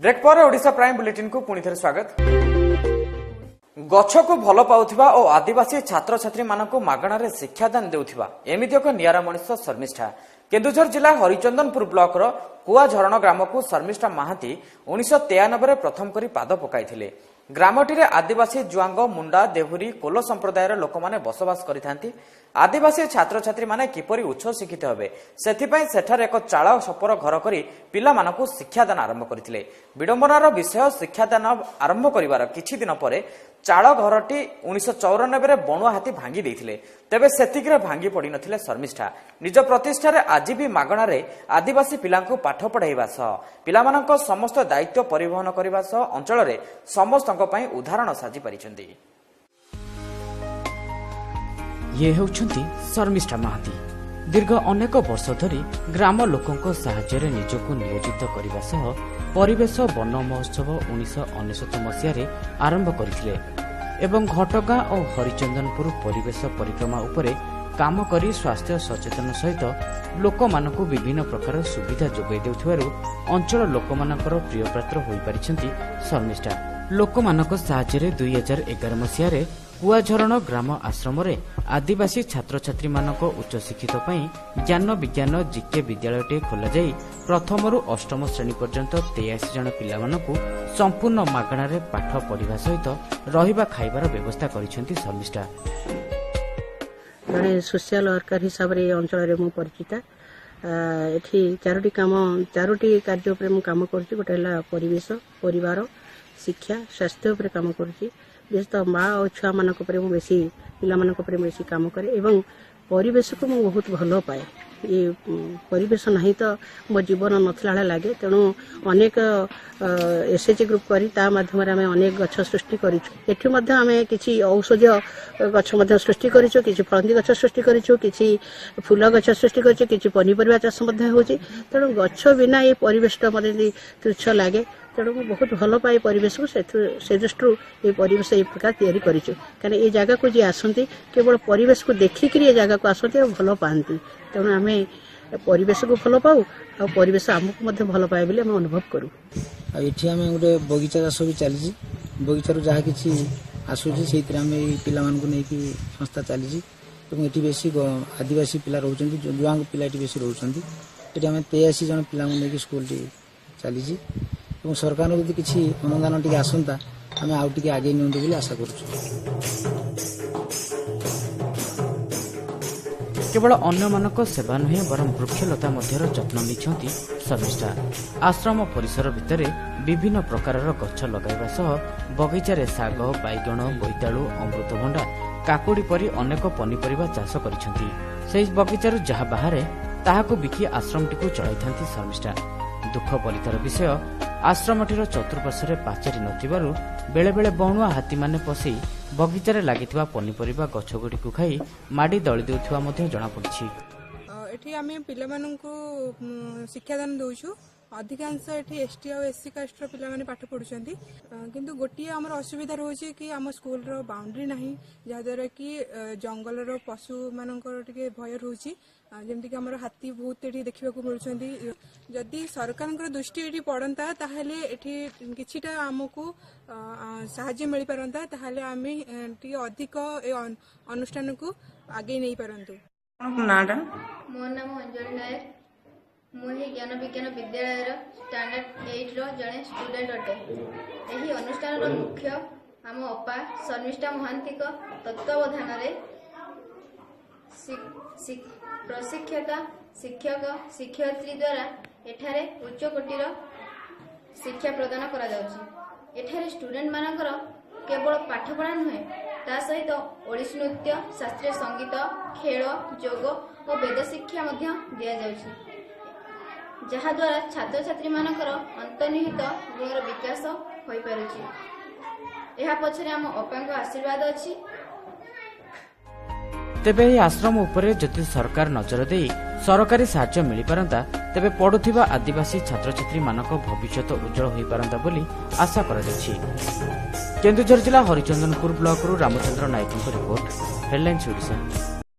Break पर Odisha prime bulletin को पुणी थे स्वागत। गछ को भल पाउथिबा और आदिवासी छात्र छात्री मानकु मागणारे शिक्षादान देउथिबा एमिति एक नियारा मनिष शर्मिष्ठा केन्दुझर जिला हरिचंदनपुर ब्लॉक रो कुआझरण ग्राम को शर्मिष्ठा महांती 1993 प्रथम करी पाद पकाइथिले। ग्रामटी आदिवासी जुआंग मुंडा देहुरी कोलो संप्रदायर लोक माने बसवास करिथांती। आदिवासी छात्र छात्री माने किपरि उच्च शिक्षित हेबे सेथिपई सेठार एक चाळ छपर घर करी पिला मानकु शिक्षादान आरंभ करथिले। विडंबनार विषय शिक्षादान आरंभ करिवार किछि दिन परे चाळ घरटी 1994 रे बणुआ हाथी भांगी देथिले। तेबे सेतिकरे भांगी पड़ी नथिले शर्मिष्ठा निज प्रतिष्ठारे आज भी मागणारे आदिवासी पिलांकु पाठ पढाइबा सह पिलामानक समस्त दायित्व परिवहन करिबा सह अंचलरे समस्तक पई उदाहरण साजी परिछन्ती। ये हेउछन्ती शर्मिष्ठा महांती दीर्घ अनेक वर्ष धरी ग्राम लोकंको साहाय्य निजको नियोजित करने सह परिवेश वन महोत्सव 1999 मसीह आरंभ करथिले एवं घटगां और हरिचंदनपुर परिवेश परिक्रमा उपरे काम करी स्वास्थ्य सचेतन सहित लोक मानकु विभिन्न प्रकार सुविधा जोगाई देउथिबारु अंचल लोक मानकर प्रिय पात्र होई परिछन्ती शर्मिष्ठा। लोक मानक साहाय्य 2011 मसीह कुआझरण ग्राम आश्रम आदिवासी छात्र छात्री मानक उच्च शिक्षित ज्ञान विज्ञान जीके विद्यालय खोल जाई प्रथम रु अष्टम श्रेणी पर्यंत 83 जन पिला मानकु संपूर्ण मागणारे पाठ पढ़िबा सहित रहिबा खाइबार व्यवस्था करिसेंती शर्मिष्ठा। जड़े सोशल वर्कर हिसाब से अंचल में परिचिता एठी चारोटी कार्य उपरे मु काम करछि। गोटे परिवेश परिवार शिक्षा स्वास्थ्य उपरे काम करछि। विशेषतः माँ और छुआ मान बेसी पिला बेसी काम करे एवं परिवेश को मुझे बहुत भल पाए। ये परिवेश नहीं तो मो जीवन नथिला लगे तेणु अनेक एसएचजी ग्रुप करी ता माध्यम आम अनेक गछ सृष्टि करें किसी औषधीय गछ सृष्टि करिछु किछि फलंदी गछ सृष्टि करिछु किछि फूल गछ सृष्टि करिछु किछि पनीपरिया चाष होछि। तेणु गछ बिना ये परिवेश मते तुच्छ लगे तेणु बहुत भल पाए परिवेश को से दृष्टि ये परिवेश ये प्रकार तैयारी करिछु। कारण ये जगह को जी आसती केवल परिवेश को देखिक ये जगह को आसती और भल पाती तेणु आम परिवेश को भल पाऊ और परिवेश आमको भल पाए बोली आम अनुभव करूँ। ये आम गोटे बगीचा चाष भी चली बगीचार जहाँ कि आसूँ से पिला नहीं संस्था चली ये बेसी आदिवासी पिला रोच जुआंग पिला बेसी रोच ये आम 83 जन पिला स्कूल चली सरकार यदि किसी अनुदान टी आसंता आम आउ टे आगे नियंतु बोली आशा करूँ। केवल अन्य मानक सेवा नुहे बरं वृक्षलता मध्यर जत्न निछंती शर्मिष्ठा। आश्रम परिसर भितर विभिन्न प्रकार गछ लगाइबा सह बगीचारे साग बैगण बोईतालु अमृतभंडा काकुड़ी परी अनेक पनीपरिबा चाष करिसेंती। सेहि बगीचारू जहा बाहारे ताहाको बिकी आश्रमटीकु चलाइथांती शर्मिष्ठा। दुख बलितार विषय आश्रमटीर चतुर्पार्श्व पाचेरी नथिबारु बेले बेले बणुआ हाथी माने पसि बगीचारे लागिथिबा पनीपरिबा गछगुड़िकु खाई माडी दଳି देउथिबा मध्ये जणा पड़छि। एठी आमे पिलामानंकु शिक्षादान दउछु। अधिकांश एठी एसटी और एससी कास्ट रो पिला माने पाठ पढुछंती किंतु गोटिए हमर असुविधा रहउछि कि हम स्कूल रो बाउंड्री नाही जा द्वारा कि जंगल रो पशु मानकर टिके भय रहउछि जेमति कि हमर हाथी बहुत एठी देखिबाकू मिलुछंती। जदि सरकारक दृष्टि एठी पड़ंता ताहेले एठी किछिटा हमकू सहाय्य मिल पारंता ताहेले आमे टिके अधिक ए अनुष्ठान को आगे नहीं पारंतु। नाडा मोर नाम अंजलि नायर मुझे ज्ञान विज्ञान विद्यालय स्टैंडर्ड 8 रो जड़े स्टूडेंट अटे। यही अनुष्ठान रो मुख्य आम अपा शर्मिष्ठा महांती को तत्वावधान रे प्रशिक्षका शिक्षक शिक्षयित्री द्वारा एठारे उच्च कोटिर शिक्षा प्रदान करा जाउछि। एठारे स्टूडेंट मानकर केवल पाठपढ़ा नुहे ता सहित ओडिसी नृत्य शास्त्रीय संगीत खेल योग और वेद शिक्षा दिया जाउछि जहा द्वारा छात्र छात्री मानकर अंतर्निहित गुणर विकास होई पारुछि। एहा पछरे हम अपांक आशीर्वाद अछि। तेबे ଏହି आश्रम उपरे जदि सरकार नजर देई सरकारी साहाय्य मिली पारंता तेबे पढुथिबा आदिवासी छात्र छात्री मानक भविष्यत उज्जवल होई पारंता बोली आशा करा जाछि। केन्दुझर जिला हरिचंदनपुर ब्लॉक रु रामचंद्र नायकଙ୍କ रिपोर्ट हेडलाइंस ओडिशा।